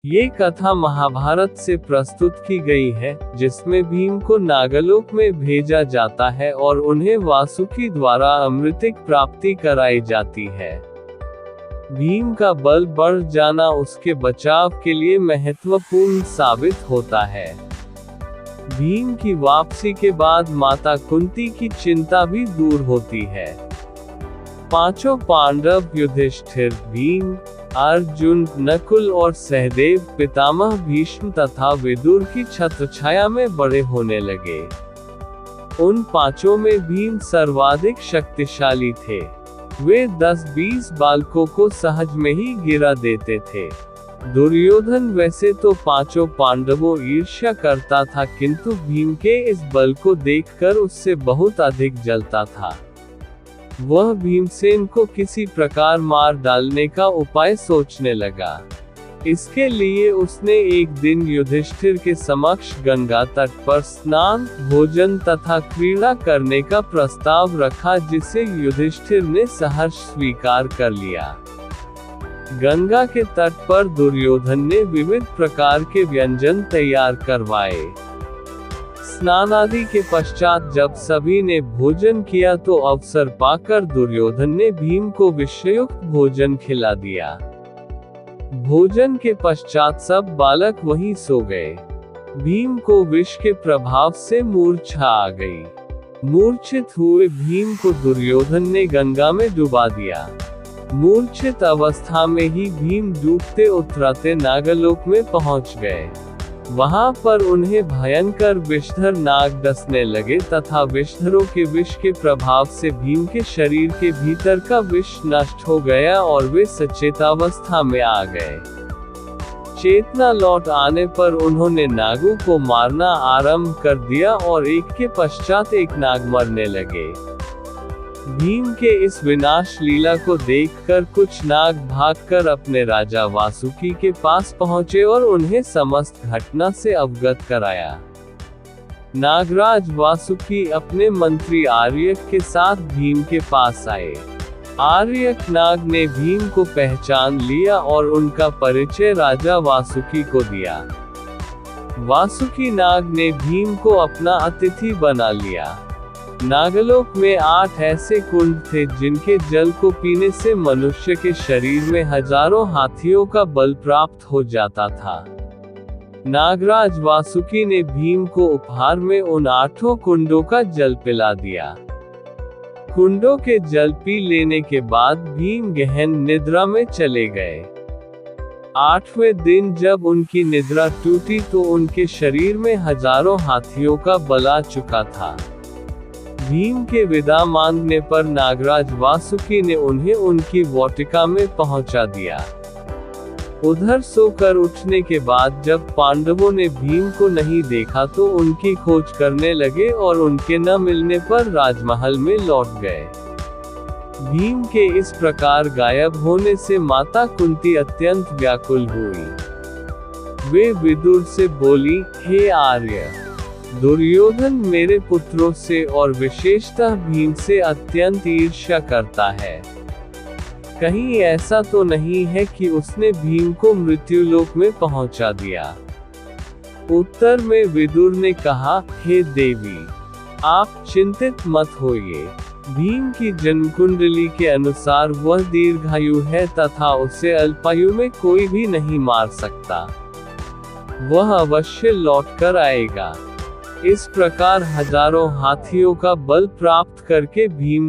ये कथा महाभारत से प्रस्तुत की गई है, जिसमें भीम को नागलोक में भेजा जाता है और उन्हें वासुकी द्वारा अमृतिक प्राप्ति कराई जाती है। भीम का बल बढ़ जाना उसके बचाव के लिए महत्वपूर्ण साबित होता है। भीम की वापसी के बाद माता कुंती की चिंता भी दूर होती है। पांचों पांडव युधिष्ठिर, भीम, अर्जुन, नकुल और सहदेव पितामह भीष्म तथा विदुर की छत्रछाया में बड़े होने लगे। उन पांचों में भीम सर्वाधिक शक्तिशाली थे। वे 10-20 बालकों को सहज में ही गिरा देते थे। दुर्योधन वैसे तो पांचों पांडवों ईर्ष्या करता था, किंतु भीम के इस बल को देखकर उससे बहुत अधिक जलता था। वह भीमसेन को किसी प्रकार मार डालने का उपाय सोचने लगा। इसके लिए उसने एक दिन युधिष्ठिर के समक्ष गंगा तट पर स्नान, भोजन तथा क्रीड़ा करने का प्रस्ताव रखा, जिसे युधिष्ठिर ने सहर्ष स्वीकार कर लिया। गंगा के तट पर दुर्योधन ने विविध प्रकार के व्यंजन तैयार करवाए। स्नान आदि के पश्चात जब सभी ने भोजन किया तो अवसर पाकर दुर्योधन ने भीम को विषयुक्त भोजन खिला दिया। भोजन के पश्चात सब बालक वहीं सो गए। भीम को विष के प्रभाव से मूर्छा आ गई। मूर्छित हुए भीम को दुर्योधन ने गंगा में डुबा दिया। मूर्छित अवस्था में ही भीम डूबते उतराते नागलोक में पहुंच गए। वहां पर उन्हें भयंकर विषधर नाग डसने लगे तथा विषधरों के विष के प्रभाव से भीम के शरीर के भीतर का विष नष्ट हो गया और वे सचेतावस्था में आ गए। चेतना लौट आने पर उन्होंने नागों को मारना आरंभ कर दिया और एक के पश्चात एक नाग मरने लगे। भीम के इस विनाश लीला को देखकर कुछ नाग भागकर अपने राजा वासुकी के पास पहुंचे और उन्हें समस्त घटना से अवगत कराया। नागराज वासुकी अपने मंत्री आर्यक के साथ भीम के पास आए। आर्यक नाग ने भीम को पहचान लिया और उनका परिचय राजा वासुकी को दिया। वासुकी नाग ने भीम को अपना अतिथि बना लिया। नागलोक में 8 ऐसे कुंड थे जिनके जल को पीने से मनुष्य के शरीर में हजारों हाथियों का बल प्राप्त हो जाता था। नागराज वासुकी ने भीम को उपहार में उन 8 कुंडों का जल पिला दिया। कुंडों के जल पी लेने के बाद भीम गहन निद्रा में चले गए। 8वें दिन जब उनकी निद्रा टूटी तो उनके शरीर में हजारों हाथियों का बल आ चुका था। भीम के विदा मांगने पर नागराज वासुकी ने उन्हें उनकी वाटिका में पहुंचा दिया। उधर सोकर उठने के बाद जब पांडवों ने भीम को नहीं देखा तो उनकी खोज करने लगे और उनके न मिलने पर राजमहल में लौट गए। भीम के इस प्रकार गायब होने से माता कुंती अत्यंत व्याकुल हुई। वे विदुर से बोली, हे आर्य, दुर्योधन मेरे पुत्रों से और विशेषतः भीम से अत्यंत ईर्ष्या करता है। कहीं ऐसा तो नहीं है कि उसने भीम को मृत्युलोक में पहुंचा दिया? उत्तर में विदुर ने कहा, हे देवी, आप चिंतित मत होइए। भीम की जन्मकुंडली के अनुसार वह दीर्घायु है तथा उसे अल्पायु में कोई भी नहीं मार सकता। वह अवश्य लौट कर आएगा। इस प्रकार हजारों हाथियों का बल प्राप्त करके भीम